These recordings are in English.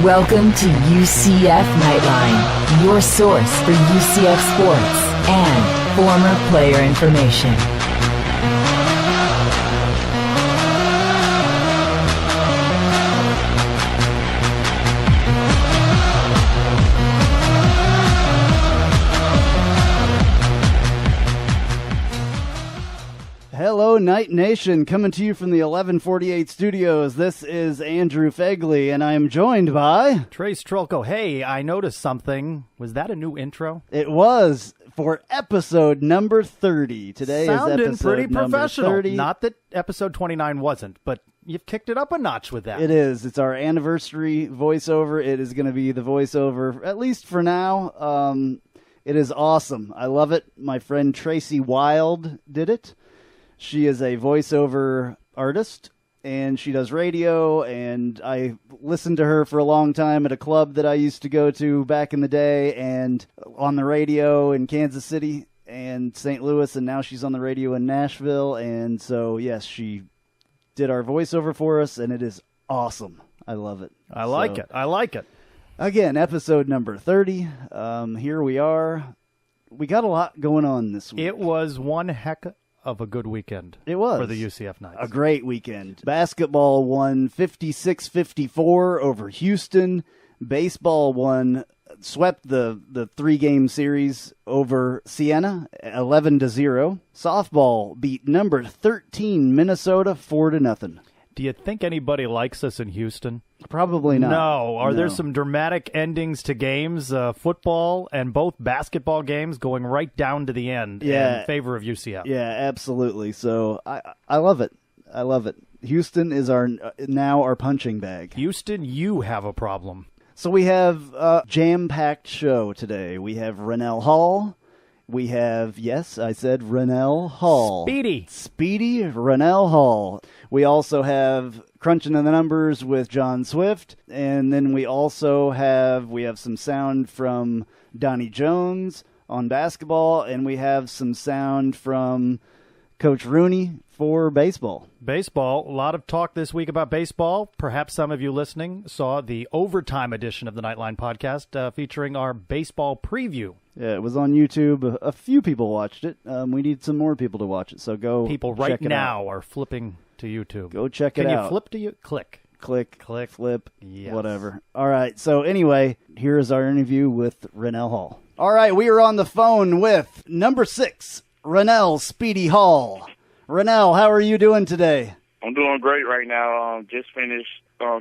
Welcome to UCF Knightline, your source for UCF sports and former player information. Hello, Night Nation, coming to you from the 1148 studios. This is Andrew Phegley, and I am joined by... Trylko. Hey, I noticed something. Was that a new intro? It was for episode number 30. Today Sounded is episode pretty number professional. 30. Not that episode 29 wasn't, but you've kicked it up a notch with that. It is. It's our anniversary voiceover. It is going to be the voiceover, at least for now. It is awesome. I love it. My friend Tracy Wild did it. She is a voiceover artist, and she does radio, and I listened to her for a long time at a club that I used to go to back in the day, and on the radio in Kansas City and St. Louis, and now she's on the radio in Nashville, and so, yes, she did our voiceover for us, and it is awesome. I love it. I like it. Again, episode number 30. Here we are. We got a lot going on this week. It was one heck of a good weekend. It was. For the UCF Knights. A great weekend. Basketball won 56-54 over Houston. Baseball swept the three-game series over Siena, 11-0. Softball beat number 13 Minnesota 4-0. Do you think anybody likes us in Houston? Probably not. No. Are there some dramatic endings to games, football and both basketball games going right down to the end in favor of UCF? Yeah, absolutely. So I love it. I love it. Houston is now our punching bag. Houston, you have a problem. So we have a jam-packed show today. We have Rannell Hall. We have, yes, I said Rannell Hall. Speedy Rannell Hall. We also have Crunching the Numbers with John Swift. And then we also have some sound from Donnie Jones on basketball. And we have some sound from Coach Rooney for baseball. Baseball, a lot of talk this week about baseball. Perhaps some of you listening saw the overtime edition of the Knightline podcast featuring our baseball preview. Yeah, it was on YouTube. A few people watched it. We need some more people to watch it, so go people check right it now out. Are flipping to YouTube. Go check it out. Can out. you flip to you? Click, flip, yes. Whatever. All right, so anyway, here is our interview with Rannell Hall. All right, we are on the phone with number 6, Rannell Speedy Hall. Rannell, how are you doing today? I'm doing great right now. Just finished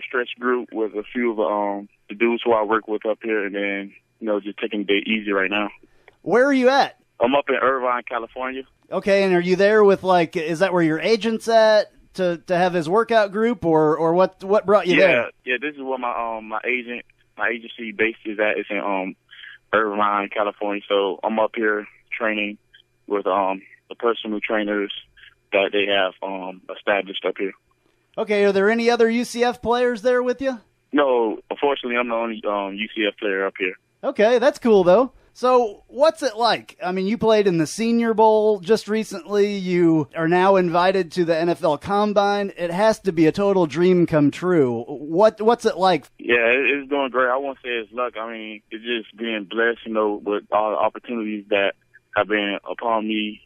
stretch group with a few of the dudes who I work with up here, and then just taking the day easy right now. Where are you at? I'm up in Irvine, California. Okay, and are you there with is that where your agent's at to have his workout group, or what brought you there? Yeah, this is where my agency base is at. It's in Irvine, California. So I'm up here training with the personal trainers that they have established up here. Okay, are there any other UCF players there with you? No, unfortunately, I'm the only UCF player up here. Okay, that's cool, though. So what's it like? I mean, you played in the Senior Bowl just recently. You are now invited to the NFL Combine. It has to be a total dream come true. What's it like? Yeah, it's doing great. I won't say it's luck. I mean, it's just being blessed, with all the opportunities that have been upon me,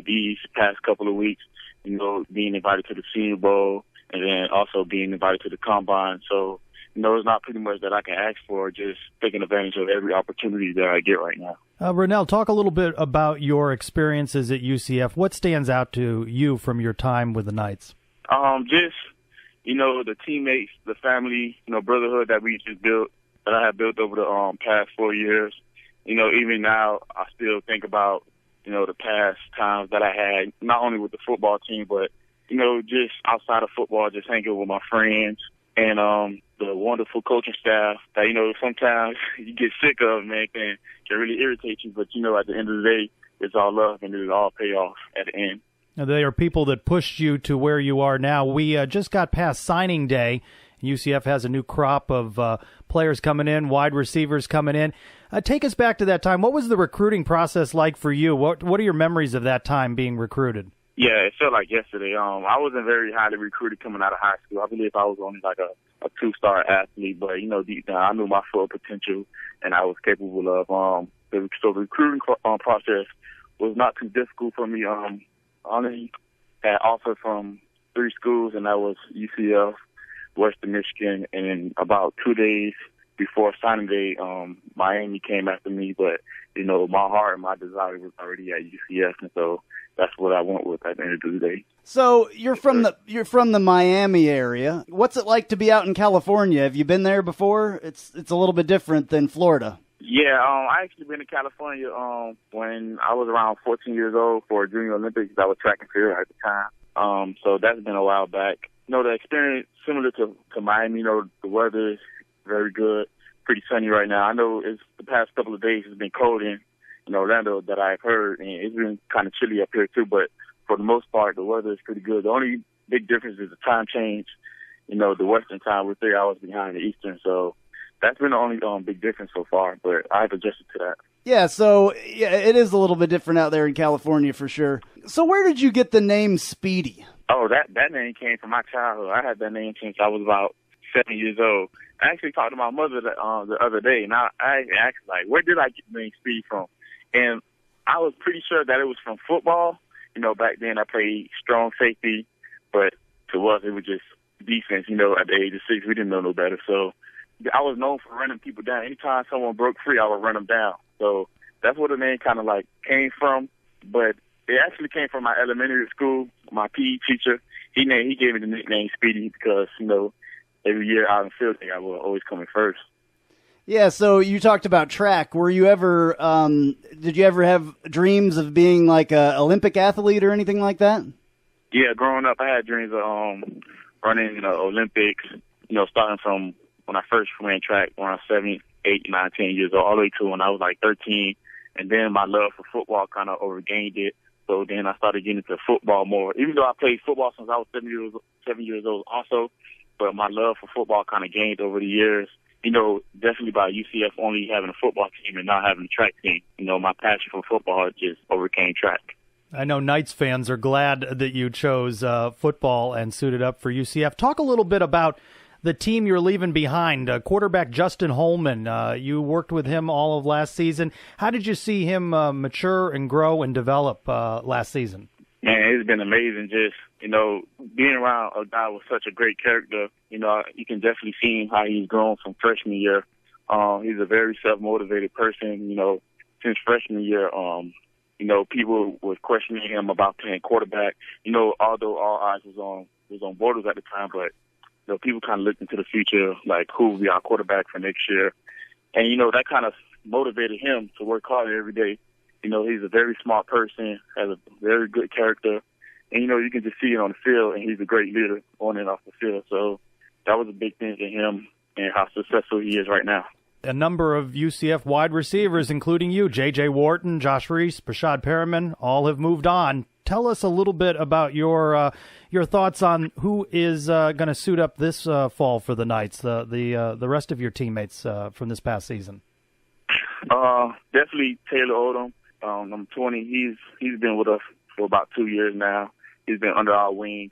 these past couple of weeks, being invited to the Senior Bowl and then also being invited to the Combine. So, it's not pretty much that I can ask for, just taking advantage of every opportunity that I get right now. Rannell, talk a little bit about your experiences at UCF. What stands out to you from your time with the Knights? The teammates, the family, brotherhood that we just built, that I have built over the past 4 years. Even now, I still think about, the past times that I had, not only with the football team, but, just outside of football, just hanging with my friends and the wonderful coaching staff that, sometimes you get sick of, man, can really irritate you. But, at the end of the day, it's all love and it'll all pay off at the end. Now, they are people that pushed you to where you are now. We just got past signing day. UCF has a new crop of players coming in, wide receivers coming in. Take us back to that time. What was the recruiting process like for you? What are your memories of that time being recruited? Yeah, it felt like yesterday. I wasn't very highly recruited coming out of high school. I believe I was only like a two-star athlete, but deep down I knew my full potential and I was capable of. So the recruiting process was not too difficult for me. Only had offer from 3 schools, and that was UCF, Western Michigan, and then about 2 days before signing day, Miami came after me. But my heart and my desire was already at UCF, and so that's what I went with at the end of the day. So you're from the Miami area. What's it like to be out in California? Have you been there before? It's a little bit different than Florida. Yeah, I actually been to California when I was around 14 years old for Junior Olympics. I was track and field at the time. So that's been a while back. The experience similar to Miami. The weather is very good, pretty sunny right now. I know it's the past couple of days it's been cold in Orlando that I've heard, and it's been kind of chilly up here too. But for the most part, the weather is pretty good. The only big difference is the time change. The Western time, we're 3 hours behind the Eastern, so that's been the only big difference so far, but I've adjusted to that. Yeah, so it is a little bit different out there in California for sure. So where did you get the name Speedy? Oh, that name came from my childhood. I had that name since I was about 7 years old. I actually talked to my mother the other day, and I asked, where did I get the name Speedy from? And I was pretty sure that it was from football. Back then I played strong safety, but to us it was just defense. At the age of 6, we didn't know no better, so I was known for running people down. Anytime someone broke free, I would run them down. So that's where the name kind of came from. But it actually came from my elementary school. My PE teacher, he gave me the nickname Speedy because, every year out in field day, I would always come in first. Yeah, so you talked about track. Were you ever, did you ever have dreams of being like an Olympic athlete or anything like that? Yeah, growing up, I had dreams of running Olympics, starting from when I first ran track when I was 7, 8, 9, 10 years old, all the way to when I was 13. And then my love for football kind of overgained it. So then I started getting into football more. Even though I played football since I was 7 years old also, but my love for football kind of gained over the years. Definitely by UCF only having a football team and not having a track team. My passion for football just overcame track. I know Knights fans are glad that you chose football and suited up for UCF. Talk a little bit about the team you're leaving behind. Quarterback Justin Holman, you worked with him all of last season. How did you see him mature and grow and develop last season? Man, it's been amazing just, being around a guy with such a great character. You can definitely see how he's grown from freshman year. He's a very self-motivated person. Since freshman year, people was questioning him about playing quarterback. Although all eyes was on Bortles at the time, but people kind of looked into the future, like who will be our quarterback for next year. And, that kind of motivated him to work hard every day. He's a very smart person, has a very good character. And, you can just see it on the field, and he's a great leader on and off the field. So that was a big thing for him and how successful he is right now. A number of UCF wide receivers, including you, J.J. Wharton, Josh Reese, Brashad Perriman, all have moved on. Tell us a little bit about your thoughts on who is going to suit up this fall for the Knights, the rest of your teammates from this past season. Definitely Taylor Odom, number 20. He's been with us for about 2 years now. He's been under our wing.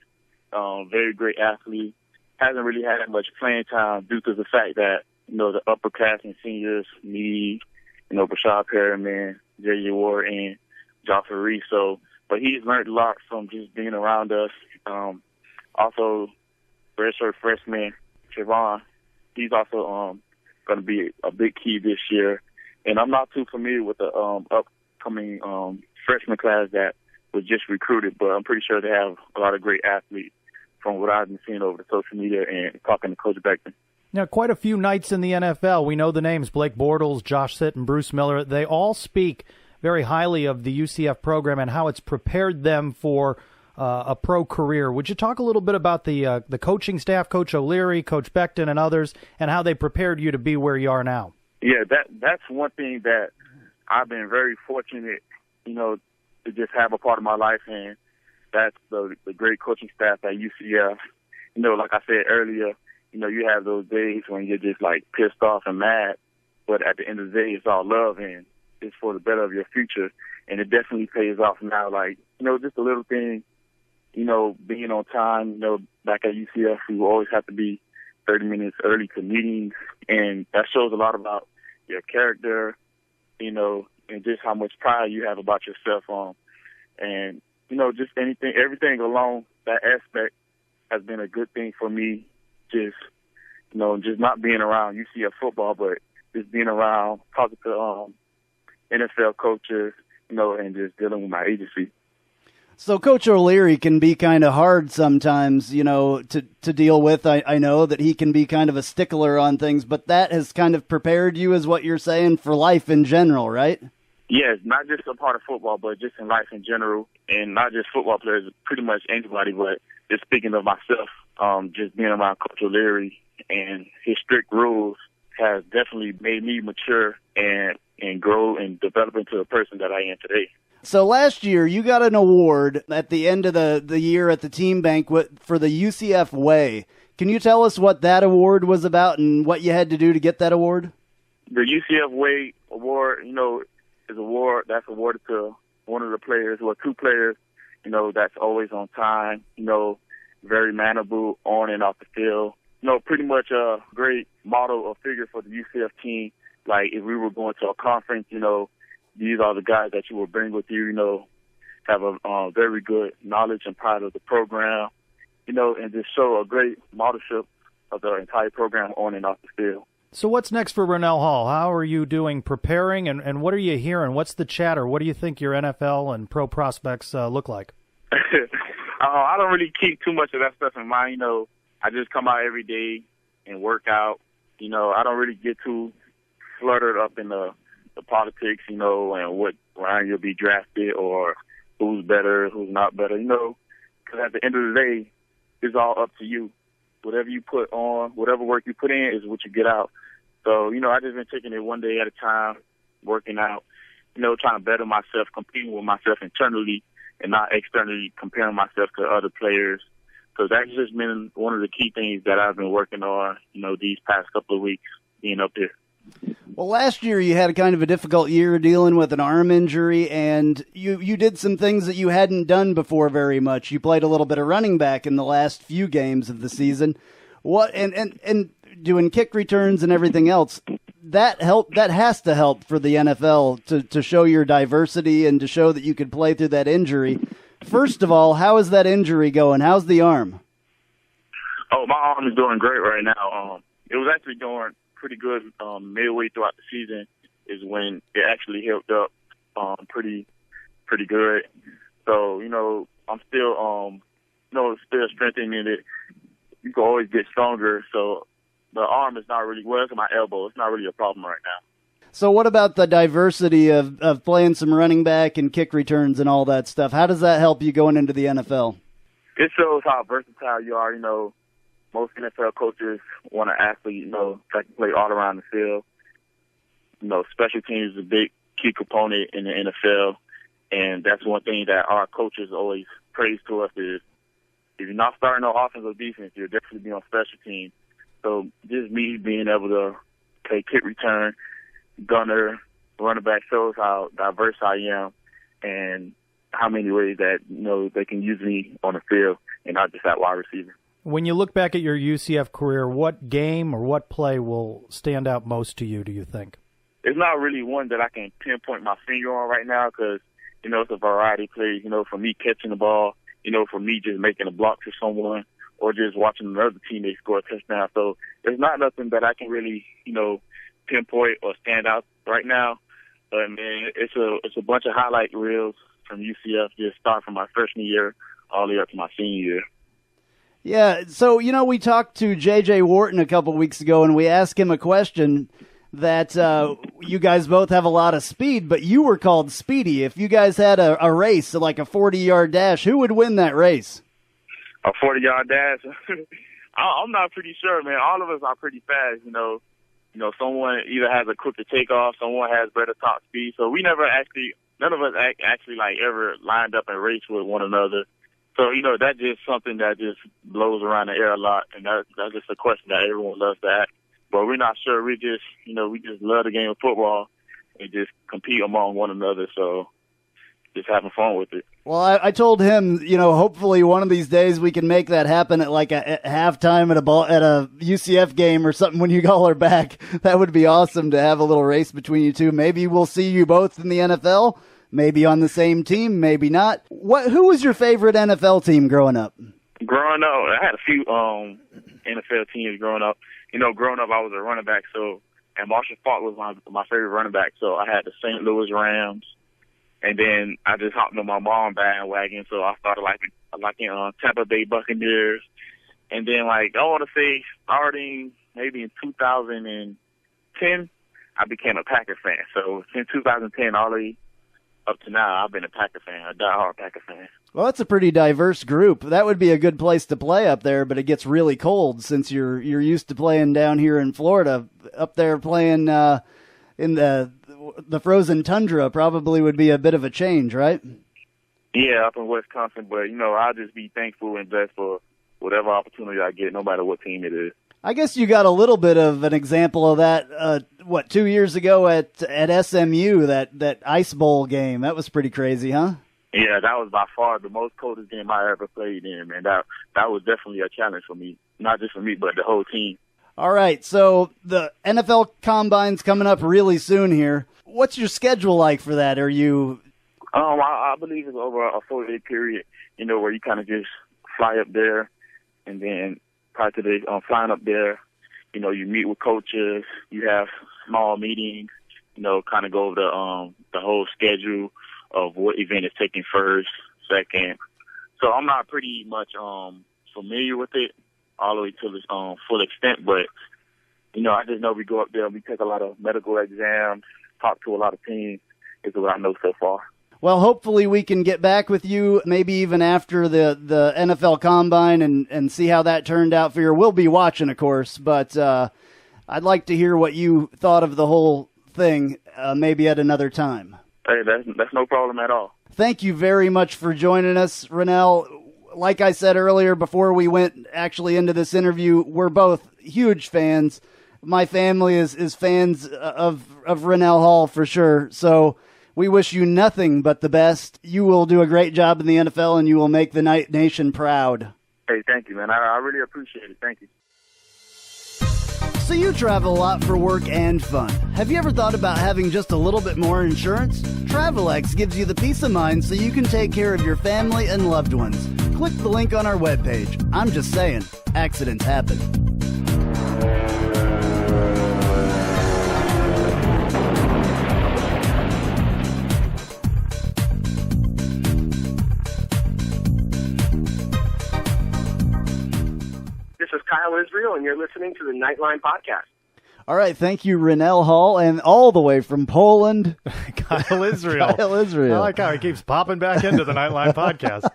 Very great athlete. Hasn't really had that much playing time due to the fact that the upperclassmen seniors, me, Brashad Perriman, J.J. Ward, and Josh Reese. But he's learned a lot from just being around us. Also, redshirt freshman Trevon, he's also going to be a big key this year. And I'm not too familiar with the upcoming freshman class that was just recruited, but I'm pretty sure they have a lot of great athletes from what I've been seeing over the social media and talking to Coach Beckman. Now, quite a few Knights in the NFL. We know the names Blake Bortles, Josh Sitt, and Bruce Miller. They all speak very highly of the UCF program and how it's prepared them for a pro career. Would you talk a little bit about the coaching staff, Coach O'Leary, Coach Beckton, and others, and how they prepared you to be where you are now? Yeah, that's one thing that I've been very fortunate, to just have a part of my life, and that's the great coaching staff at UCF. Like I said earlier, you have those days when you're just pissed off and mad, but at the end of the day, it's all love and it's for the better of your future. And it definitely pays off now. Just a little thing being on time. Back at UCF, we will always have to be 30 minutes early to meetings, and that shows a lot about your character, and just how much pride you have about yourself. And, just everything along that aspect has been a good thing for me. Just not being around UCF football, but just being around, talking to NFL coaches, and just dealing with my agency. So Coach O'Leary can be kind of hard sometimes, to deal with. I know that he can be kind of a stickler on things, but that has kind of prepared you, is what you're saying, for life in general, right? Yes, not just a part of football, but just in life in general, and not just football players, pretty much anybody. But just speaking of myself, just being around Coach O'Leary and his strict rules has definitely made me mature and grow and develop into the person that I am today. So last year, you got an award at the end of the year at the team banquet for the UCF Way. Can you tell us what that award was about and what you had to do to get that award? The UCF Way award, is award that's awarded to one of the players, or two players, that's always on time, very mannerable on and off the field. Pretty much a great model or figure for the UCF team. Like if we were going to a conference, these are the guys that you will bring with you, have a very good knowledge and pride of the program, and just show a great modelship of the entire program on and off the field. So what's next for Rannell Hall? How are you doing preparing, and what are you hearing? What's the chatter? What do you think your NFL and pro prospects look like? I don't really keep too much of that stuff in mind. I just come out every day and work out. I don't really get too fluttered up in the politics, and what round you'll be drafted or who's better, who's not better, because at the end of the day, it's all up to you. Whatever you put on, whatever work you put in is what you get out. So, I just been taking it one day at a time, working out, trying to better myself, competing with myself internally and not externally comparing myself to other players. So that's just been one of the key things that I've been working on, these past couple of weeks being up there. Well, last year you had a kind of a difficult year dealing with an arm injury, and you did some things that you hadn't done before very much. You played a little bit of running back in the last few games of the season. What and doing kick returns and everything else. That has to help for the NFL to show your diversity and to show that you could play through that injury. First of all, how is that injury going? How's the arm? Oh, my arm is doing great right now. It was actually going pretty good midway throughout the season is when it actually healed up pretty good. So, I'm still still strengthening it. You can always get stronger. So the arm is not really, it's my elbow. It's not really a problem right now. So what about the diversity of playing some running back and kick returns and all that stuff? How does that help you going into the NFL? It shows how versatile you are. Most NFL coaches want an athlete, that can play all around the field. Special teams is a big key component in the NFL, and that's one thing that our coaches always praise to us is if you're not starting no offense or defense, you'll definitely be on special teams. So just me being able to play kick return, gunner, running back shows how diverse I am and how many ways that, they can use me on the field and not just at wide receiver. When you look back at your UCF career, what game or what play will stand out most to you, do you think? It's not really one that I can pinpoint my finger on right now because, it's a variety of plays, for me catching the ball, for me just making a block for someone or just watching another teammate score a touchdown. So there's not nothing that I can really, pinpoint or stand out right now. But, man, it's a bunch of highlight reels from UCF just starting from my freshman year all the way up to my senior year. Yeah, so, we talked to J.J. Wharton a couple weeks ago, and we asked him a question that you guys both have a lot of speed, but you were called Speedy. If you guys had a race, like a 40-yard dash, who would win that race? A 40-yard dash? I'm not pretty sure, man. All of us are pretty fast, someone either has a quicker takeoff, someone has better top speed. So none of us actually ever lined up and raced with one another. So, that's just something that just blows around the air a lot, and that's just a question that everyone loves to ask. But we're not sure. We just, we just love the game of football and just compete among one another. So just having fun with it. Well, I told him, hopefully one of these days we can make that happen at like at halftime at a UCF game or something when you all are back. That would be awesome to have a little race between you two. Maybe we'll see you both in the NFL, maybe on the same team, maybe not. Who was your favorite NFL team growing up? Growing up, I had a few NFL teams growing up. Growing up I was a running back, and Marshall Faulk was my favorite running back. So I had the St. Louis Rams. And then I just hopped on my mom bandwagon, so I started liking Tampa Bay Buccaneers. And then, I want to say, starting maybe in 2010, I became a Packer fan. So since 2010 all the way up to now, I've been a Packer fan, a diehard Packer fan. Well, that's a pretty diverse group. That would be a good place to play up there, but it gets really cold since you're used to playing down here in Florida. Up there playing in the frozen tundra probably would be a bit of a change, right? Yeah, up in Wisconsin, but I'll just be thankful and blessed for whatever opportunity I get, no matter what team it is. I guess you got a little bit of an example of that, 2 years ago at SMU, that Ice Bowl game. That was pretty crazy, huh? Yeah, that was by far the most coldest game I ever played in, man. That was definitely a challenge for me, not just for me, but the whole team. All right, so the NFL Combine's coming up really soon here. What's your schedule like for that? Are you? I believe it's over a 4-day period, where you kind of just fly up there, and then prior to flying up there, you meet with coaches, you have small meetings, kind of go over the whole schedule of what event is taking first, second. So I'm not pretty much familiar with it all the way to its full extent, but I just know we go up there and we take a lot of medical exams, talk to a lot of teams, is what I know so far. Well, hopefully we can get back with you maybe even after the NFL Combine and see how that turned out for you. We'll be watching, of course, but I'd like to hear what you thought of the whole thing maybe at another time. Hey, that's no problem at all. Thank you very much for joining us, Rannell. Like I said earlier, before we went actually into this interview, we're both huge fans. My family is fans of Rannell Hall for sure. So we wish you nothing but the best. You will do a great job in the NFL, and you will make the Knight Nation proud. Hey, thank you, man. I really appreciate it. Thank you. So you travel a lot for work and fun. Have you ever thought about having just a little bit more insurance? TravelX gives you the peace of mind so you can take care of your family and loved ones. Click the link on our webpage. I'm just saying, accidents happen. This is Kyle Israel, and you're listening to the Knightline podcast. All right, thank you, Rannell Hall, and all the way from Poland, Kyle Israel. Kyle Israel. I like how he keeps popping back into the Knightline podcast.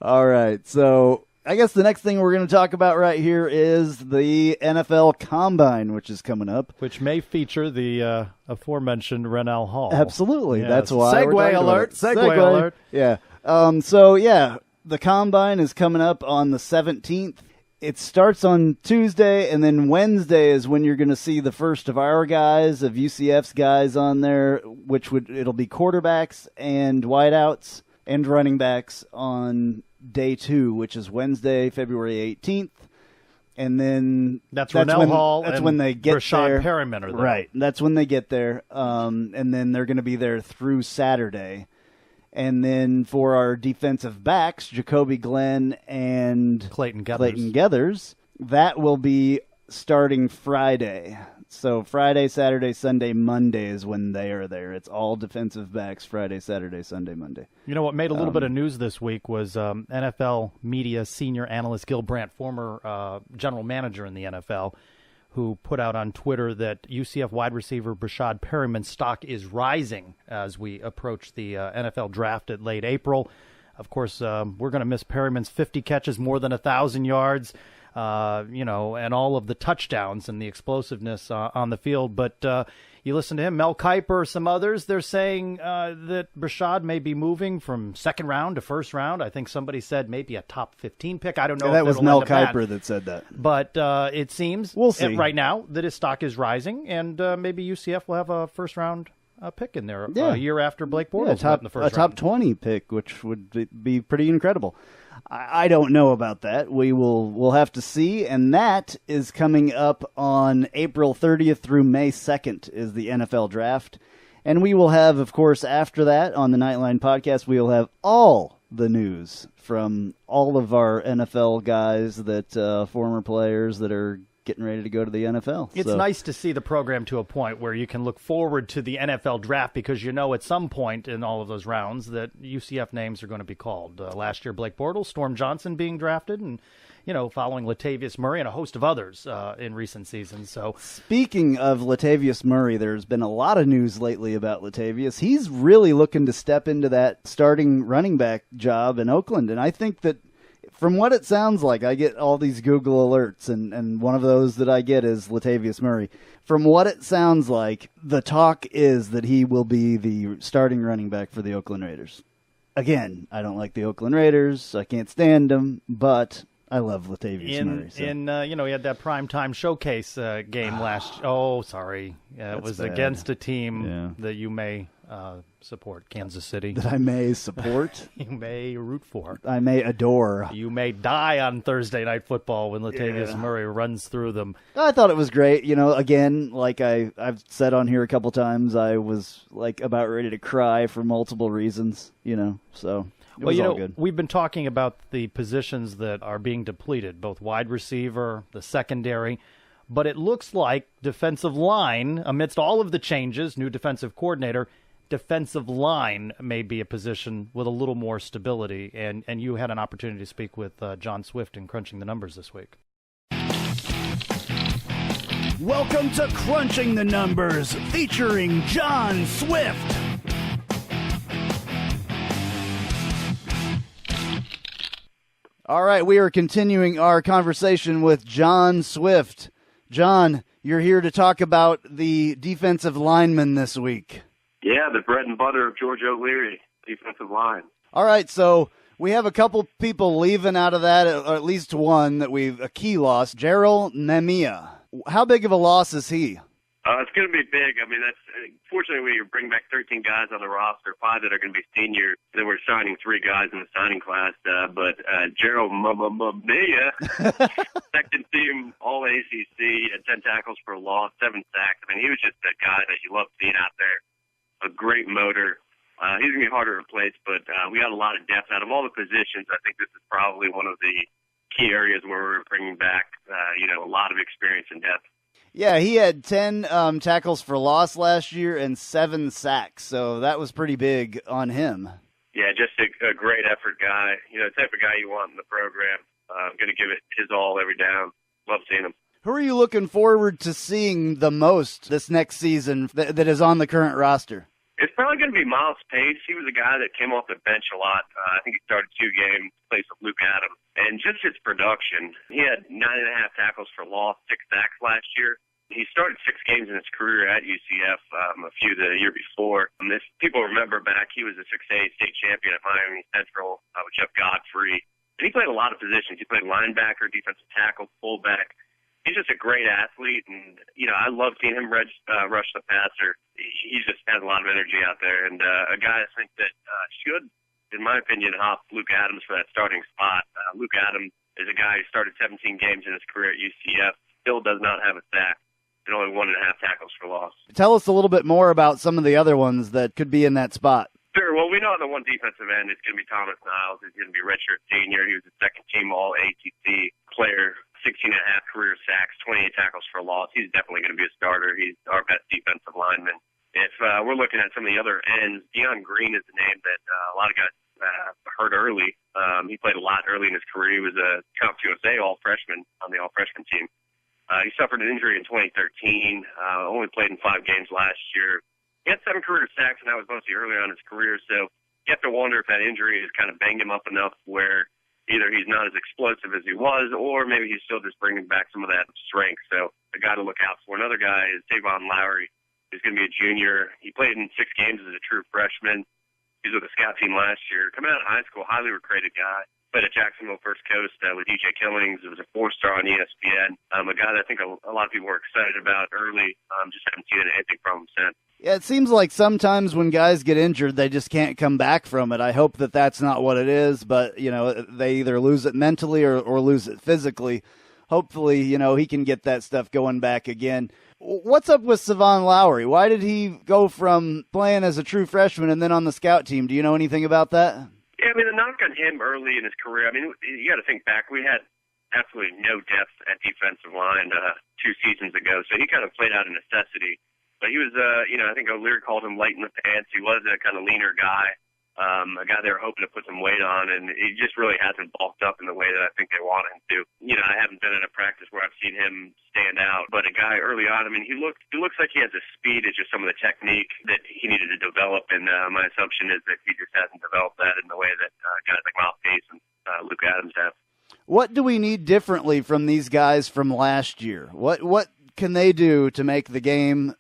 All right, so I guess the next thing we're going to talk about right here is the NFL Combine, which is coming up. Which may feature the aforementioned Rannell Hall. Absolutely, yes. That's why. Segue alert, segue alert. Yeah, the Combine is coming up on the 17th. It starts on Tuesday, and then Wednesday is when you're going to see the first of our guys, of UCF's guys on there, it'll be quarterbacks and wideouts and running backs on day 2, which is Wednesday, February 18th. And then that's Rannell Hall. That's when they get Rashad there. Perriman are there. Right. That's when they get there. And then they're going to be there through Saturday. And then for our defensive backs, Jacoby Glenn and Clayton Gethers, that will be starting Friday. So Friday, Saturday, Sunday, Monday is when they are there. It's all defensive backs Friday, Saturday, Sunday, Monday. You know what made a little bit of news this week was NFL media senior analyst Gil Brandt, former general manager in the NFL, who put out on Twitter that UCF wide receiver Rashad Perriman's stock is rising as we approach the NFL draft at late April. Of course, we're going to miss Perriman's 50 catches, more than 1,000 yards, and all of the touchdowns and the explosiveness on the field. But you listen to him, Mel Kiper, some others, they're saying that Rashad may be moving from second round to first round. I think somebody said maybe a top 15 pick. I don't know. Yeah, that was Mel Kiper that said that. But it seems we'll see right now that his stock is rising, and maybe UCF will have a first round pick in there a year after Blake Bortles went in the first round. round. Top 20 pick, which would be pretty incredible. I don't know about that. We'll have to see, and that is coming up on April 30th through May 2nd is the NFL draft. And we will have, of course, after that on the Knightline podcast, we will have all the news from all of our NFL guys that former players that are getting ready to go to the NFL. It's nice to see the program to a point where you can look forward to the NFL draft because you know at some point in all of those rounds that UCF names are going to be called. Last year, Blake Bortles, Storm Johnson being drafted, and following Latavius Murray and a host of others in recent seasons. So, speaking of Latavius Murray, there's been a lot of news lately about Latavius. He's really looking to step into that starting running back job in Oakland, and I think that from what it sounds like, I get all these Google alerts, and one of those that I get is Latavius Murray. From what it sounds like, the talk is that he will be the starting running back for the Oakland Raiders. Again, I don't like the Oakland Raiders. I can't stand them, but I love Latavius Murray. So. He had that primetime showcase game last. Oh, sorry, it was bad. Against a team that you may support, Kansas City. That I may support. You may root for. I may adore. You may die on Thursday Night Football when Latavius Murray runs through them. I thought it was great. Again, like I've said on here a couple times, I was like about ready to cry for multiple reasons. So. Good. We've been talking about the positions that are being depleted, both wide receiver, the secondary, but it looks like defensive line, amidst all of the changes, new defensive coordinator, defensive line may be a position with a little more stability, and you had an opportunity to speak with John Swift in Crunching the Numbers this week. Welcome to Crunching the Numbers, featuring John Swift. All right, we are continuing our conversation with John Swift. John, you're here to talk about the defensive linemen this week. Yeah, the bread and butter of George O'Leary, defensive line. All right, so we have a couple people leaving out of that, or at least one a key loss, Gerald Nemia. How big of a loss is he? It's going to be big. I mean, fortunately, we bring back 13 guys on the roster, 5 that are going to be senior. Then we're signing 3 guys in the signing class. But Gerald Nemia, second team All ACC, at 10 tackles for a loss, 7 sacks. I mean, he was just that guy that you love seeing out there. A great motor. He's going to be harder to replace, but we got a lot of depth out of all the positions. I think this is probably one of the key areas where we're bringing back, a lot of experience and depth. Yeah, he had 10 tackles for loss last year and 7 sacks, so that was pretty big on him. Yeah, just a great effort guy. The type of guy you want in the program. Going to give it his all every down. Love seeing him. Who are you looking forward to seeing the most this next season that is on the current roster? It's probably going to be Miles Pace. He was a guy that came off the bench a lot. I think he started 2 games, place of Luke Adams. And just his production, he had 9.5 tackles for loss, 6 sacks last year. He started 6 games in his career at UCF, a few the year before. If people remember back, he was a 6A state champion at Miami Central with Jeff Godfrey. And he played a lot of positions. He played linebacker, defensive tackle, fullback. He's just a great athlete, and, I love seeing him rush the passer. He just has a lot of energy out there, and a guy I think that should, in my opinion, hop Luke Adams for that starting spot. Luke Adams is a guy who started 17 games in his career at UCF, still does not have a sack, and only 1.5 tackles for loss. Tell us a little bit more about some of the other ones that could be in that spot. Sure. Well, we know on the one defensive end, it's going to be Thomas Niles. He's going to be a redshirt senior. He was a second-team All-ACC player, 16.5 career sacks, 28 tackles for loss. He's definitely going to be a starter. He's our best defensive lineman. If we're looking at some of the other ends, Deion Green is a name that a lot of guys heard early. He played a lot early in his career. He was a Conference USA All-Freshman on the All-Freshman team. He suffered an injury in 2013, only played in 5 games last year. He had 7 career sacks, and that was mostly early on in his career. So you have to wonder if that injury has kind of banged him up enough where either he's not as explosive as he was, or maybe he's still just bringing back some of that strength. So a guy to look out for. Another guy is Tavon Lowry, who's going to be a junior. He played in 6 games as a true freshman. He was with the scout team last year. Coming out of high school, highly recruited guy. Played at Jacksonville First Coast with DJ Killings. It was a 4-star on ESPN. A guy that I think a lot of people were excited about early. Just haven't seen anything from him since. Yeah, it seems like sometimes when guys get injured, they just can't come back from it. I hope that that's not what it is, but, they either lose it mentally or lose it physically. Hopefully, he can get that stuff going back again. What's up with Savon Lowry? Why did he go from playing as a true freshman and then on the scout team? Do you know anything about that? Yeah, I mean, the knock on him early in his career, I mean, you got to think back. We had absolutely no depth at defensive line 2 seasons ago, so he kind of played out of necessity. But he was, I think O'Leary called him light in the pants. He was a kind of leaner guy, a guy they were hoping to put some weight on, and he just really hasn't bulked up in the way that I think they want him to. I haven't been in a practice where I've seen him stand out, but a guy early on, I mean, he looks like he has the speed. It's just some of the technique that he needed to develop, and my assumption is that he just hasn't developed that in the way that guys like Miles Pace and Luke Adams have. What do we need differently from these guys from last year? What can they do to make the game,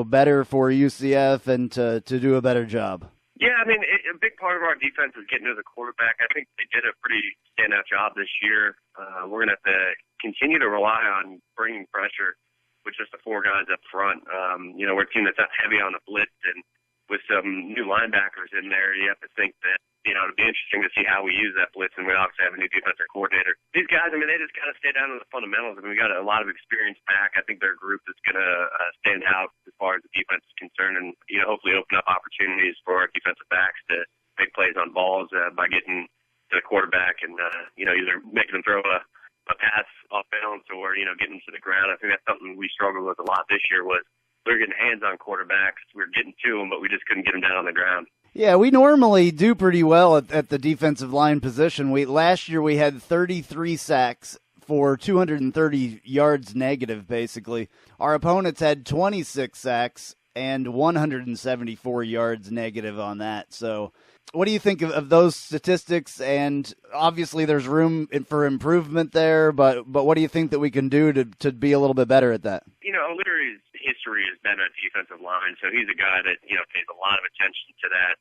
better for UCF and to do a better job? Yeah, I mean, a big part of our defense is getting to the quarterback. I think they did a pretty standout job this year. We're going to have to continue to rely on bringing pressure with just the 4 guys up front. We're a team that's not heavy on the blitz, and with some new linebackers in there, you have to think that, it'll be interesting to see how we use that blitz, and we obviously have a new defensive coordinator. These guys, I mean, they just kind of stay down to the fundamentals. I mean, we got a lot of experience back. I think they're a group that's going to stand out as far as the defense is concerned, and, hopefully open up opportunities for our defensive backs to make plays on balls by getting to the quarterback and, either making them throw a pass off balance or, getting to the ground. I think that's something we struggled with a lot this year was we were getting hands on quarterbacks. We were getting to them, but we just couldn't get them down on the ground. Yeah, we normally do pretty well at the defensive line position. Last year we had 33 sacks for 230 yards negative, basically. Our opponents had 26 sacks and 174 yards negative on that. So what do you think of those statistics? And obviously there's room for improvement there, but what do you think that we can do to be a little bit better at that? O'Leary's history has been a defensive line, so he's a guy that, pays a lot of attention to that.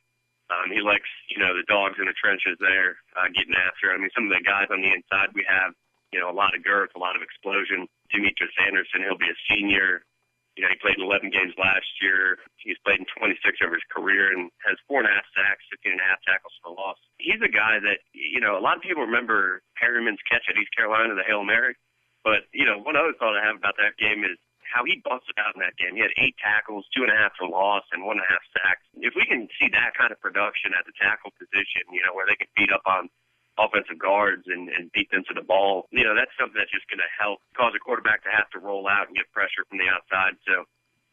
He likes, the dogs in the trenches there, getting after. I mean, some of the guys on the inside we have, a lot of girth, a lot of explosion. Demetrius Anderson, he'll be a senior. He played in 11 games last year. He's played in 26 over his career and has 4.5 sacks, 15.5 tackles for loss. He's a guy that, a lot of people remember Perryman's catch at East Carolina, the Hail Mary. But, one other thought I have about that game is how he busted out in that game. He had 8 tackles, 2.5 for loss, and 1.5 sacks. If we can see that kind of production at the tackle position, where they can beat up on offensive guards and beat them to the ball, that's something that's just going to help cause a quarterback to have to roll out and get pressure from the outside. So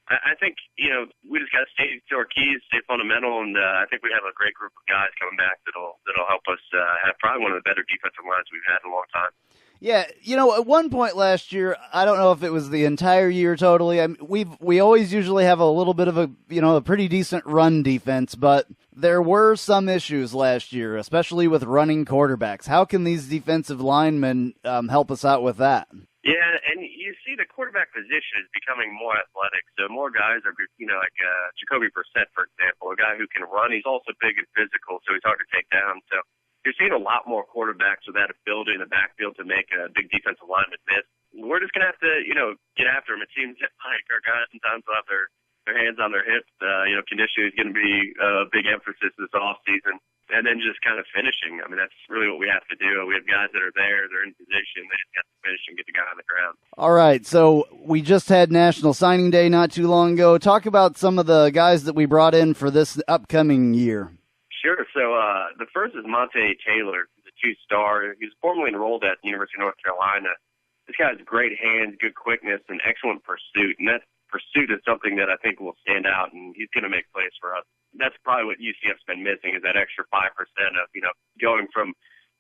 I think, we just got to stay to our keys, stay fundamental, and I think we have a great group of guys coming back that'll help us have probably one of the better defensive lines we've had in a long time. Yeah, at one point last year, I don't know if it was the entire year totally. I mean, we always usually have a little bit of a pretty decent run defense, but there were some issues last year, especially with running quarterbacks. How can these defensive linemen help us out with that? Yeah, and you see the quarterback position is becoming more athletic. So more guys are, like Jacoby Brissett, for example, a guy who can run. He's also big and physical, so he's hard to take down. So you're seeing a lot more quarterbacks with that ability in the backfield to make a big defensive lineman miss. We're just going to have to, get after them. It seems like our guys sometimes will have their hands on their hips. Conditioning is going to be a big emphasis this offseason. And then just kind of finishing. I mean, that's really what we have to do. We have guys that are there. They're in position. They just have to finish and get the guy on the ground. All right. So we just had National Signing Day not too long ago. Talk about some of the guys that we brought in for this upcoming year. Sure. So the first is Monte Taylor. He's a 2-star. He was formerly enrolled at the University of North Carolina. This guy has great hands, good quickness, and excellent pursuit. And that pursuit is something that I think will stand out, and he's going to make plays for us. That's probably what UCF's been missing is that extra 5% of, going from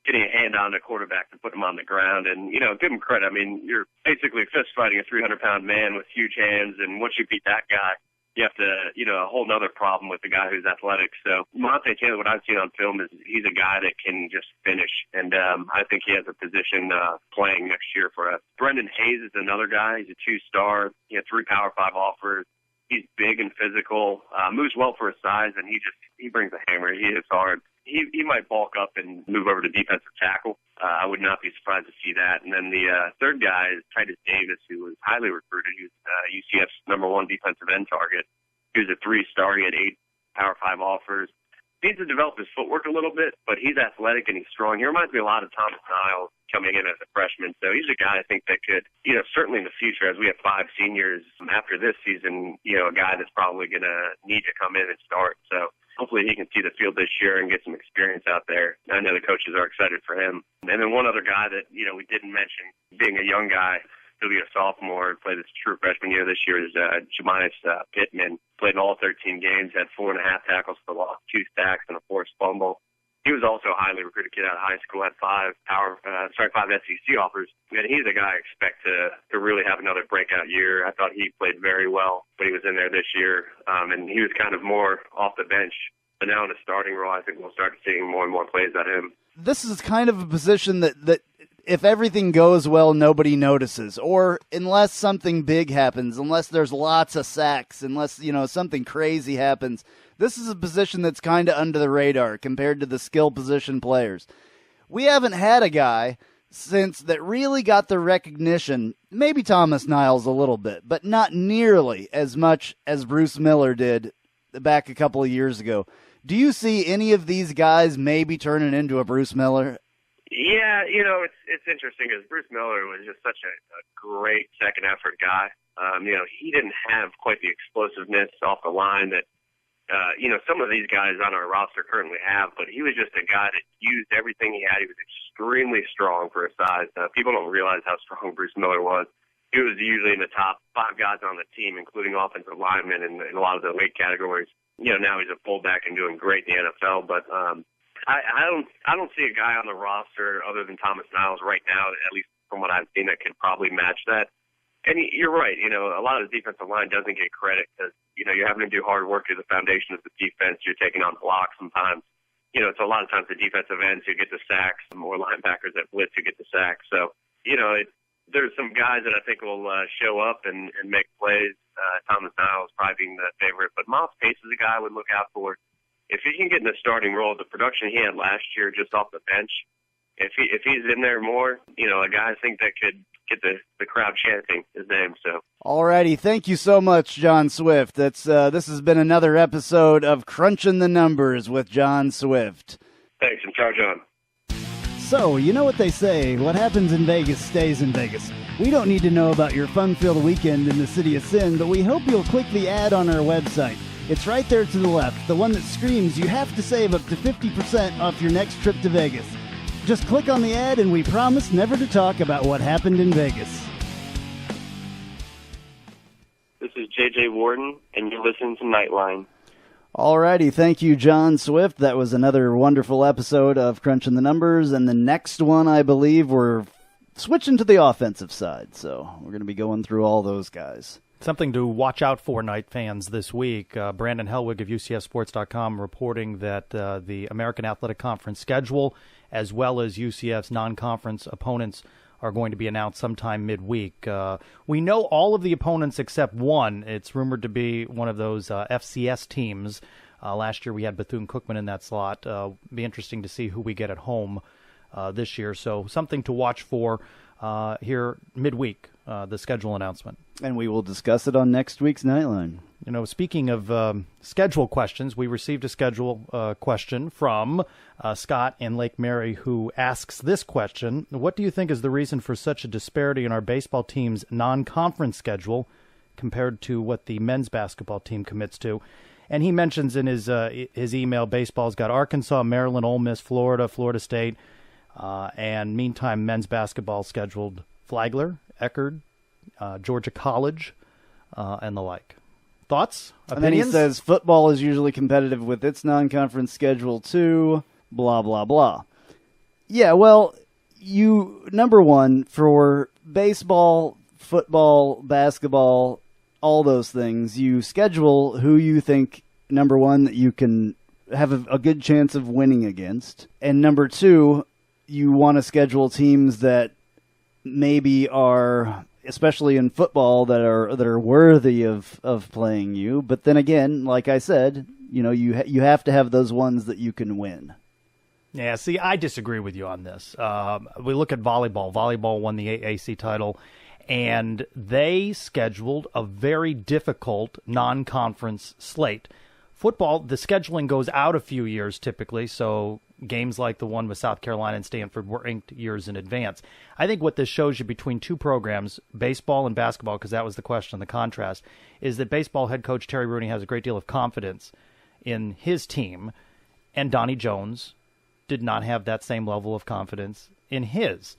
getting a hand on the quarterback to put him on the ground. And, give him credit. I mean, you're basically fist fighting a 300-pound man with huge hands, and once you beat that guy, you have to, a whole nother problem with the guy who's athletic. So Monte Taylor, what I've seen on film is he's a guy that can just finish. And I think he has a position playing next year for us. Brendan Hayes is another guy. He's a 2-star. He had 3 Power 5 offers. He's big and physical, moves well for his size, and he brings a hammer. He hits hard. He might bulk up and move over to defensive tackle. I would not be surprised to see that. And then the third guy is Titus Davis, who was highly recruited. He was UCF's #1 defensive end target. He was a 3-star. He had 8 Power 5 offers. Needs to develop his footwork a little bit, but he's athletic and he's strong. He reminds me a lot of Thomas Niles coming in as a freshman. So he's a guy I think that could, certainly in the future, as we have 5 seniors after this season, a guy that's probably going to need to come in and start. So hopefully he can see the field this year and get some experience out there. I know the coaches are excited for him. And then one other guy that, we didn't mention, being a young guy, he'll be a sophomore, played his true freshman year this year, is Jemias Pittman. Played in all 13 games, had 4.5 tackles for loss, 2 sacks, and a forced fumble. He was also a highly recruited kid out of high school, had 5 SEC offers. And he's a guy I expect to really have another breakout year. I thought he played very well when he was in there this year, and he was kind of more off the bench. But now in a starting role, I think we'll start seeing more and more plays out of him. This is kind of a position that if everything goes well, nobody notices. Or unless something big happens, unless there's lots of sacks, unless, something crazy happens, this is a position that's kind of under the radar compared to the skill position players. We haven't had a guy since that really got the recognition, maybe Thomas Niles a little bit, but not nearly as much as Bruce Miller did back a couple of years ago. Do you see any of these guys maybe turning into a Bruce Miller? Yeah, it's interesting because Bruce Miller was just such a great second effort guy. He didn't have quite the explosiveness off the line that, some of these guys on our roster currently have, but he was just a guy that used everything he had. He was extremely strong for his size. People don't realize how strong Bruce Miller was. He was usually in the top 5 guys on the team, including offensive linemen in a lot of the weight categories. Now he's a fullback and doing great in the NFL, but I don't see a guy on the roster other than Thomas Niles right now, at least from what I've seen, that could probably match that. And you're right, a lot of the defensive line doesn't get credit because, you're having to do hard work as the foundation of the defense. You're taking on blocks sometimes. It's a lot of times the defensive ends who get the sacks, more linebackers that blitz who get the sacks. So, there's some guys that I think will show up and make plays. Thomas Niles probably being the favorite, but Miles Pace is a guy I would look out for. If he can get in the starting role, the production he had last year just off the bench, if he's in there more, a guy I think that could get the crowd chanting his name. So, alrighty, thank you so much, John Swift. This has been another episode of Crunching the Numbers with John Swift. Thanks, and ciao, John. So, you know what they say, what happens in Vegas stays in Vegas. We don't need to know about your fun-filled weekend in the City of Sin, but we hope you'll click the ad on our website. It's right there to the left, the one that screams you have to save up to 50% off your next trip to Vegas. Just click on the ad and we promise never to talk about what happened in Vegas. This is J.J. Warden, and you're listening to Knightline. Alrighty, thank you, John Swift. That was another wonderful episode of Crunching the Numbers, and the next one, I believe, we're switching to the offensive side, so we're going to be going through all those guys. Something to watch out for, Knight fans, this week. Brandon Helwig of UCFsports.com reporting that the American Athletic Conference schedule, as well as UCF's non-conference opponents, are going to be announced sometime midweek. We know all of the opponents except one. It's rumored to be one of those FCS teams. Last year we had Bethune-Cookman in that slot. Be interesting to see who we get at home this year. So something to watch for here midweek, the schedule announcement. And we will discuss it on next week's Knightline. Speaking of schedule questions, we received a schedule question from Scott in Lake Mary, who asks this question: what do you think is the reason for such a disparity in our baseball team's non-conference schedule compared to what the men's basketball team commits to? And he mentions in his email, baseball's got Arkansas, Maryland, Ole Miss, Florida, Florida State, and meantime, men's basketball scheduled Flagler, Eckerd, Georgia College, and the like. Thoughts? Opinions? And then he says football is usually competitive with its non-conference schedule too, blah, blah, blah. Yeah, well, number one, for baseball, football, basketball, all those things, you schedule who you think, number one, that you can have a good chance of winning against. And number two, you want to schedule teams that maybe are, especially in football, that are worthy of playing you. But then again, like I said, you have to have those ones that you can win. Yeah, see, I disagree with you on this. We look at volleyball. Volleyball won the AAC title, And they scheduled a very difficult non-conference slate. Football, the scheduling goes out a few years typically, so games like the one with South Carolina and Stanford were inked years in advance. I think what this shows you between two programs, baseball and basketball, because that was the question, the contrast, is that baseball head coach Terry Rooney has a great deal of confidence in his team, and Donnie Jones did not have that same level of confidence in his.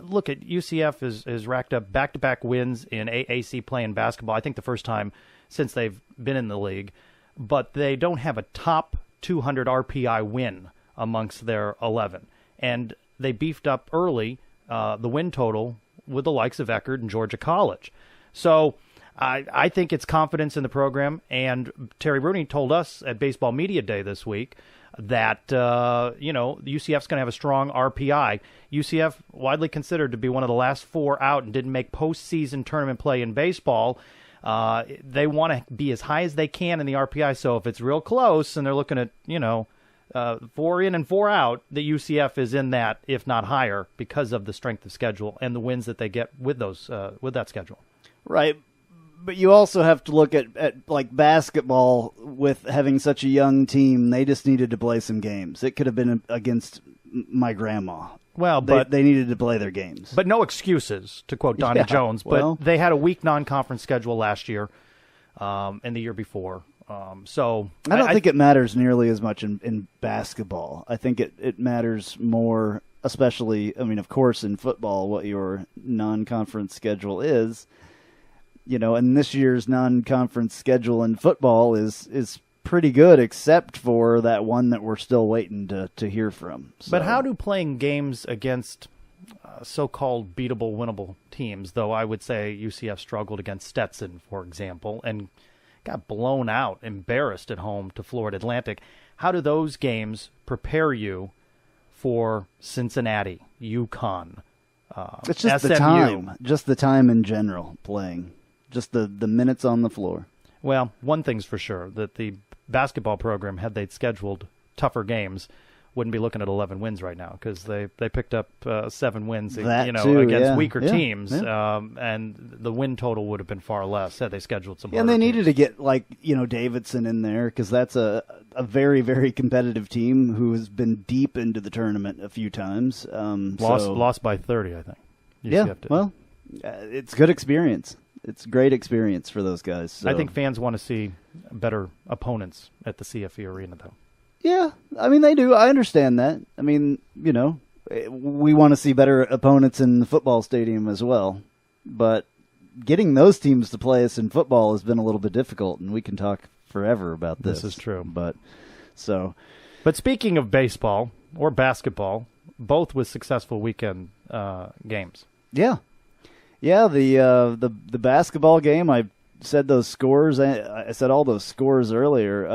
Look, at UCF has racked up back-to-back wins in AAC play in basketball, I think the first time since they've been in the league, but they don't have a top 200 RPI win amongst their 11. And they beefed up early the win total with the likes of Eckerd and Georgia College. So I think it's confidence in the program, and Terry Rooney told us at Baseball Media Day this week that, UCF's going to have a strong RPI. UCF, widely considered to be one of the last four out and didn't make postseason tournament play in baseball. They want to be as high as they can in the RPI, so if it's real close and they're looking at, 4 in and 4 out, the UCF is in that, if not higher, because of the strength of schedule and the wins that they get with those with that schedule. Right. But you also have to look at like basketball with having such a young team. They just needed to play some games. It could have been against my grandma. Well, but they needed to play their games. But no excuses, to quote Donnie Jones. But they had a weak non-conference schedule last year and the year before. So I don't think it matters nearly as much in basketball. I think it matters more, especially, of course, in football, what your non-conference schedule is. And this year's non-conference schedule in football is pretty good, except for that one that we're still waiting to hear from. So. But how do playing games against so-called beatable, winnable teams, though I would say UCF struggled against Stetson, for example, and got blown out, embarrassed at home to Florida Atlantic, how do those games prepare you for Cincinnati, UConn, it's just SMU? The time in general playing. Just the minutes on the floor. Well, one thing's for sure, that the basketball program, had they scheduled tougher games, wouldn't be looking at 11 wins right now, because they picked up 7 wins against weaker teams, and the win total would have been far less had they scheduled some. And they needed to get Davidson in there, because that's a very, very competitive team who has been deep into the tournament a few times. Lost by 30, I think. UCF did. Well, it's good experience. It's great experience for those guys. So. I think fans want to see better opponents at the CFE Arena, though. Yeah, they do. I understand that. We want to see better opponents in the football stadium as well. But getting those teams to play us in football has been a little bit difficult, and we can talk forever about this. This is true. But speaking of baseball or basketball, both with successful weekend games. Yeah. Yeah, the basketball game, I said those scores. I said all those scores earlier.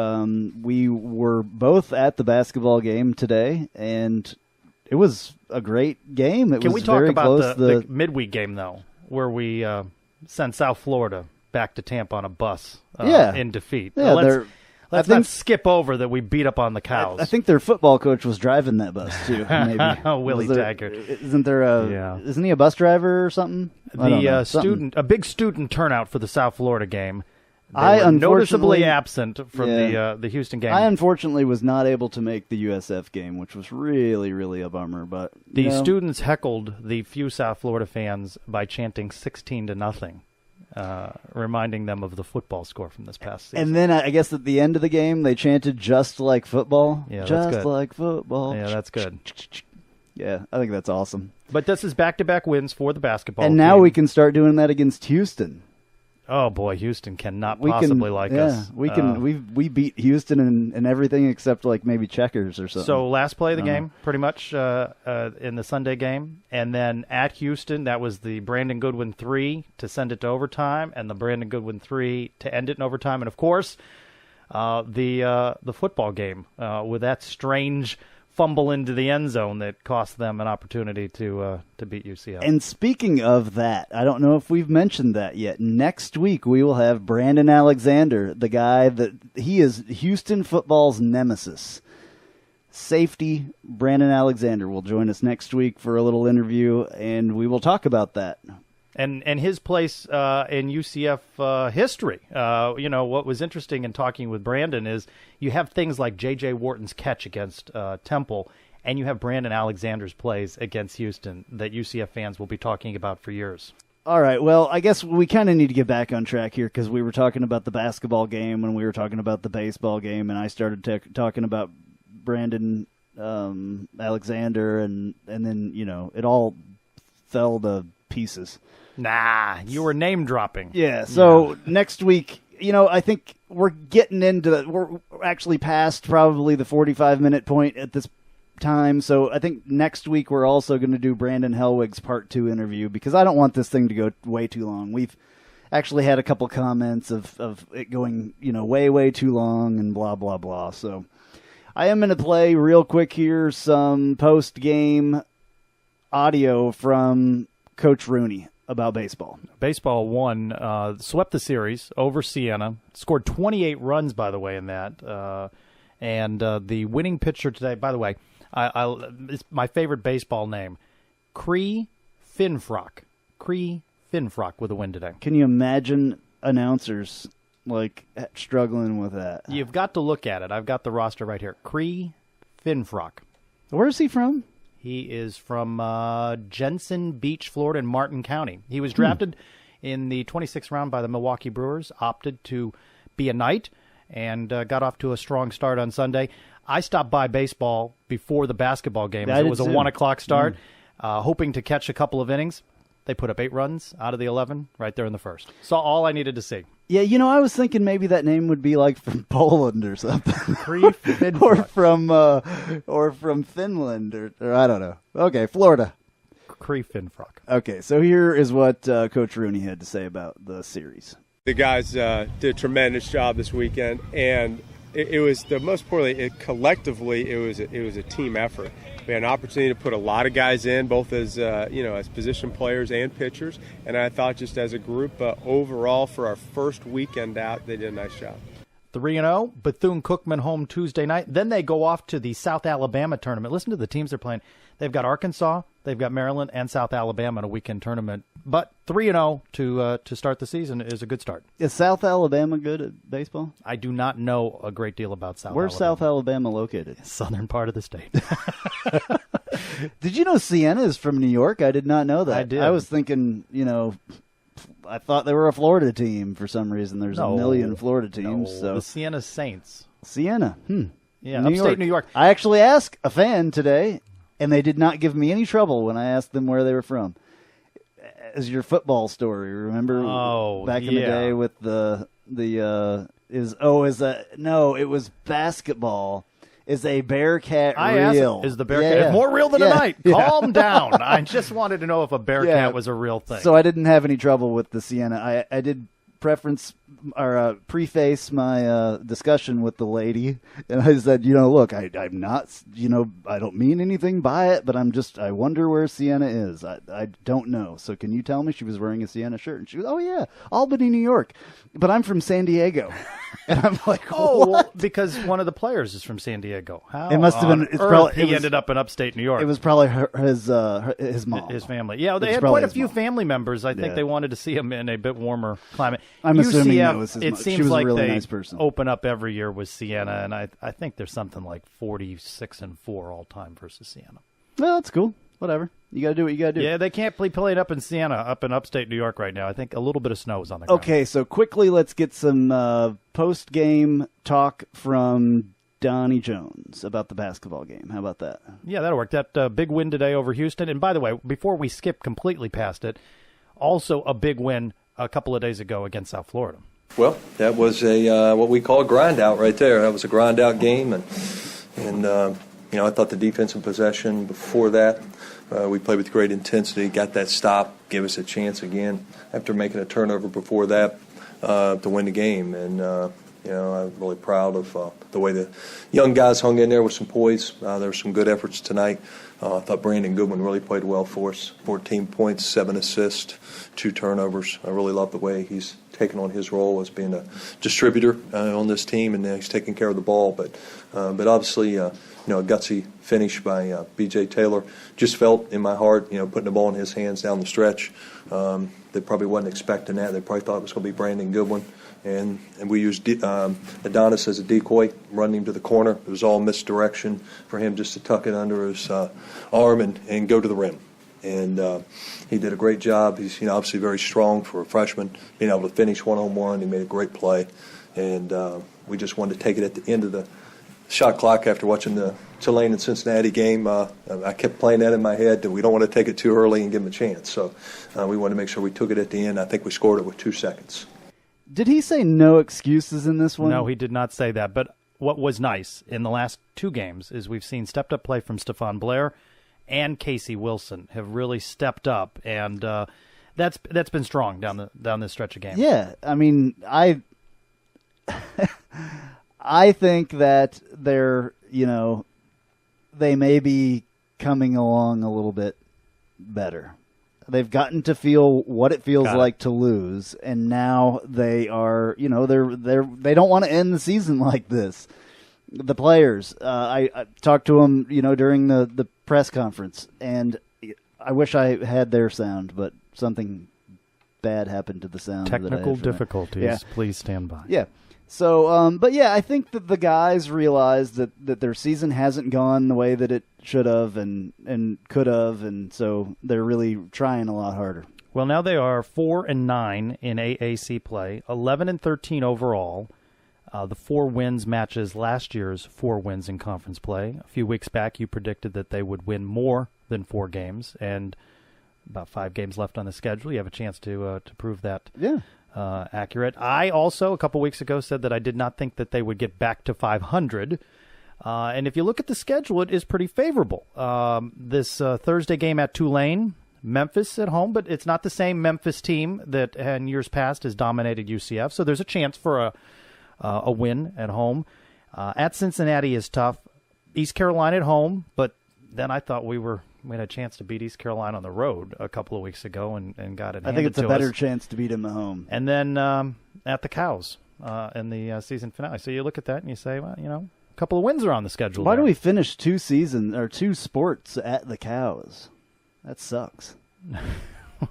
We were both at the basketball game today, and it was a great game. Can we talk about the midweek game, though, where we sent South Florida back to Tampa on a bus in defeat? Yeah, Let's not skip over that we beat up on the Cows. I think their football coach was driving that bus, too, maybe. Willie Taggart. Isn't he a bus driver or something? A big student turnout for the South Florida game. I were noticeably absent from the Houston game. I unfortunately was not able to make the USF game, which was really, really a bummer. But the students heckled the few South Florida fans by chanting 16-0. Reminding them of the football score from this past season. And then I guess at the end of the game, they chanted "just like football." Yeah, just like football. Yeah, that's good. Yeah, I think that's awesome. But this is back-to-back wins for the basketball and team. now we can start doing that against Houston. Oh boy, Houston cannot possibly like us. We can. We beat Houston in everything except maybe checkers or something. So last play of the game, pretty much in the Sunday game, and then at Houston, that was the Brandon Goodwin 3 to send it to overtime, and the Brandon Goodwin 3 to end it in overtime, and of course, the football game with that strange fumble into the end zone that cost them an opportunity to beat UCF. And speaking of that, I don't know if we've mentioned that yet. Next week we will have Brandon Alexander, the guy he is Houston football's nemesis. Safety Brandon Alexander will join us next week for a little interview, and we will talk about that. And his place in UCF history. What was interesting in talking with Brandon is you have things like J.J. Wharton's catch against Temple, and you have Brandon Alexander's plays against Houston that UCF fans will be talking about for years. All right, well, I guess we kind of need to get back on track here because we were talking about the basketball game and we were talking about the baseball game, and I started talking about Brandon Alexander, and then, it all fell to pieces. Nah, you were name dropping. Yeah, so next week, I think we're getting into we're actually past probably the 45-minute point at this time, so I think next week we're also going to do Brandon Hellwig's part 2 interview because I don't want this thing to go way too long. We've actually had a couple comments of it going, way too long and blah, blah, blah. So I am going to play real quick here some post-game audio from Coach Rooney about baseball. Baseball won, swept the series over Siena, scored 28 runs, by the way, in that. And the winning pitcher today, by the way, it's my favorite baseball name, Cree Finfrock. Cree Finfrock with a win today. Can you imagine announcers struggling with that? You've got to look at it. I've got the roster right here. Cree Finfrock. Where's he from? He is from Jensen Beach, Florida, in Martin County. He was drafted in the 26th round by the Milwaukee Brewers, opted to be a Knight, and got off to a strong start on Sunday. I stopped by baseball before the basketball game. It was a 1 o'clock start, hoping to catch a couple of innings. They put up 8 runs out of the 11 right there in the first. Saw all I needed to see. Yeah, I was thinking maybe that name would be from Poland or something. or from Finland or I don't know. Okay, Florida. Cree Finfrock. Okay, so here is what Coach Rooney had to say about the series. The guys did a tremendous job this weekend, and it was the most importantly, collectively, it was a team effort. We had an opportunity to put a lot of guys in, both as as position players and pitchers, and I thought just as a group, overall for our first weekend out, they did a nice job. 3-0, Bethune-Cookman home Tuesday night. Then they go off to the South Alabama tournament. Listen to the teams they're playing. They've got Arkansas, they've got Maryland, and South Alabama in a weekend tournament. But 3-0 to start the season is a good start. Is South Alabama good at baseball? I do not know a great deal about South Alabama. Where's South Alabama located? Southern part of the state. Did you know Siena is from New York? I did not know that. I did. I was thinking, I thought they were a Florida team for some reason. There's a million Florida teams. So the Siena Saints. Siena. Yeah, upstate New York. I actually asked a fan today, and they did not give me any trouble when I asked them where they were from. As your football story, remember? Back in the day with it was basketball. Is a Bearcat real? Is the Bearcat it's more real than a Knight? Calm down. I just wanted to know if a Bearcat was a real thing. So I didn't have any trouble with the Siena. I did preface my discussion with the lady, and I said, look, I'm not, I don't mean anything by it, but I wonder where Siena is. I don't know. So can you tell me? She was wearing a Siena shirt, and she was, oh yeah, Albany, New York, but I'm from San Diego, and I'm like, what? Because one of the players is from San Diego. How it must have been. He ended up in upstate New York. It was probably his mom, his family. Yeah, they had quite a few family members. I think they wanted to see him in a bit warmer climate. I'm assuming that was his it mom. seems She was like a really they nice person. open up every year with Siena, and I think there's something like 46-4 all time versus Siena. Well, that's cool. Whatever. You got to do what you got to do. Yeah, they can't play playing up in Siena, up in upstate New York right now. I think a little bit of snow is on the ground. Okay, so quickly let's get some post-game talk from Donnie Jones about the basketball game. How about that? Yeah, that'll work. That big win today over Houston. And by the way, before we skip completely past it, also a big win a couple of days ago against South Florida. Well, that was a what we call a grind out right there. That was a grind out game, and I thought the defensive possession before that, we played with great intensity, got that stop, gave us a chance again after making a turnover before that to win the game. And I'm really proud of the way the young guys hung in there with some poise. There were some good efforts tonight. I thought Brandon Goodwin really played well for us. 14 points, 7 assists, 2 turnovers. I really love the way he's taken on his role as being a distributor on this team, and he's taking care of the ball. But obviously, a gutsy finish by B.J. Taylor. Just felt in my heart, putting the ball in his hands down the stretch. They probably wasn't expecting that. They probably thought it was going to be Brandon Goodwin. And we used Adonis as a decoy, running him to the corner. It was all misdirection for him just to tuck it under his arm and go to the rim. And he did a great job. He's obviously very strong for a freshman, being able to finish one-on-one. He made a great play. And we just wanted to take it at the end of the shot clock after watching the Tulane and Cincinnati game. I kept playing that in my head that we don't want to take it too early and give them a chance. So we wanted to make sure we took it at the end. I think we scored it with 2 seconds. Did he say no excuses in this one? No, he did not say that. But what was nice in the last 2 games is we've seen stepped-up play from Stephon Blair and Casey Wilson have really stepped up, and that's been strong down this stretch of games. Yeah, I mean, I think that they're, they may be coming along a little bit better. They've gotten to feel what it feels like to lose, and now they are, they don't want to end the season like this. The players, I talked to them, during the press conference, and I wish I had their sound, but something bad happened to the sound. Technical difficulties. Yeah. Please stand by. Yeah. So, but yeah, I think that the guys realize that their season hasn't gone the way that it should have and could have, and so they're really trying a lot harder. Well, now they are 4-9 in AAC play, 11-13 overall. The 4 wins matches last year's 4 wins in conference play. A few weeks back, you predicted that they would win more than 4 games, and about 5 games left on the schedule. You have a chance to prove that. Yeah. Accurate. I also, a couple weeks ago, said that I did not think that they would get back to 500. And if you look at the schedule, it is pretty favorable. This Thursday game at Tulane, Memphis at home, but it's not the same Memphis team that in years past has dominated UCF. So there's a chance for a win at home. At Cincinnati is tough. East Carolina at home, but then I thought we had a chance to beat East Carolina on the road a couple of weeks ago and got it handed to us. I think it's a better chance to beat them at home. And then at the Cows in the season finale. So you look at that and you say, well, a couple of wins are on the schedule. Why do we finish 2 sports at the Cows? That sucks.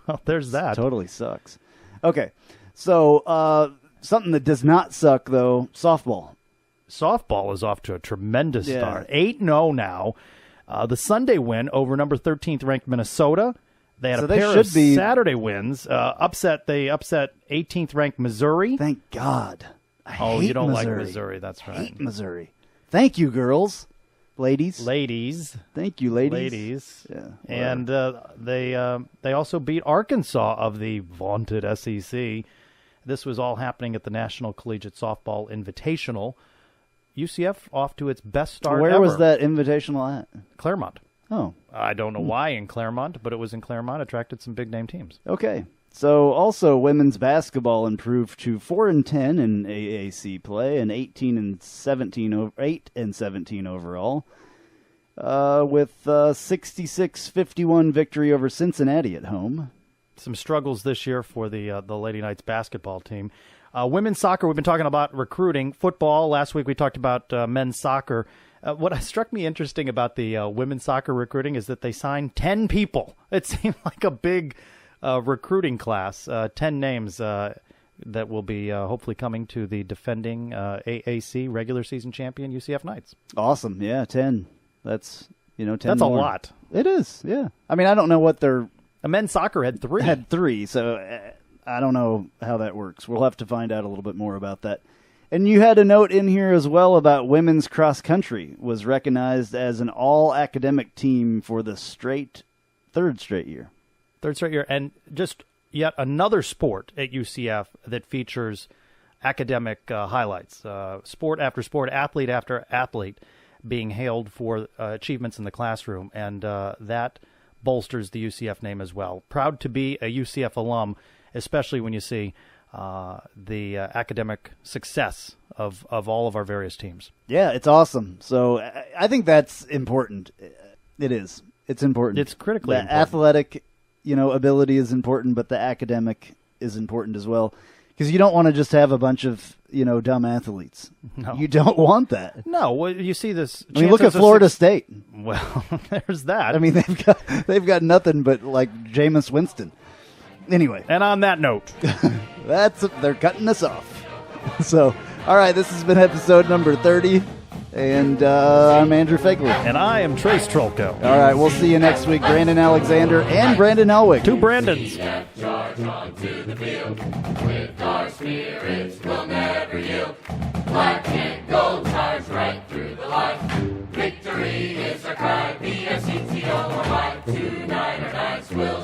Well, there's that. It totally sucks. Okay, so something that does not suck, though, softball. Softball is off to a tremendous start. 8-0 now. The Sunday win over number 13th ranked Minnesota. They had a pair of Saturday wins. They upset 18th ranked Missouri. Thank God. You don't Missouri. like Missouri. That's right. I hate Missouri. Thank you, girls. Ladies. Thank you, ladies. Yeah. And they also beat Arkansas of the vaunted SEC. This was all happening at the National Collegiate Softball Invitational. UCF off to its best start ever. Where was that invitational at? Claremont. Oh. I don't know why in Claremont, but it was in Claremont. Attracted some big-name teams. Okay. So also women's basketball improved to 4-10 in AAC play and 8 and 17 overall, with 66-51 victory over Cincinnati at home. Some struggles this year for the Lady Knights basketball team. Women's soccer, we've been talking about recruiting. Football, last week we talked about men's soccer. What struck me interesting about the women's soccer recruiting is that they signed 10 people. It seemed like a big recruiting class, 10 names that will be hopefully coming to the defending AAC regular season champion UCF Knights. Awesome. Yeah, 10. That's, 10 That's more. a lot. It is, yeah. I mean, I don't know what their... Men's soccer had 3. Had 3, so I don't know how that works. We'll have to find out a little bit more about that. And you had a note in here as well about women's cross country was recognized as an all-academic team for the third straight year. Third straight year. And just yet another sport at UCF that features academic highlights. Sport after sport, athlete after athlete being hailed for achievements in the classroom. And that bolsters the UCF name as well. Proud to be a UCF alum, especially when you see the academic success of all of our various teams. Yeah, it's awesome. So I think that's important. It is. It's important. It's critically important. The athletic, ability is important, but the academic is important as well. Because you don't want to just have a bunch of, dumb athletes. No. You don't want that. No, well, you see this. I mean, look at Florida State. Well, there's that. I mean, they've got nothing but like Jameis Winston. Anyway. And on that note, they're cutting us off. So, all right, this has been episode number 30. And I'm Andrew Phegley. And I am Trace Trylko. All right, we'll see you next week. Brandon Alexander and Brandon Elwick. Two Brandons. Charge onto the field. With our spirits, we'll never yield. Black and gold charge right through the line. Victory is our cry. B-S-E-T-O-R-Y. 2 9 or 9s will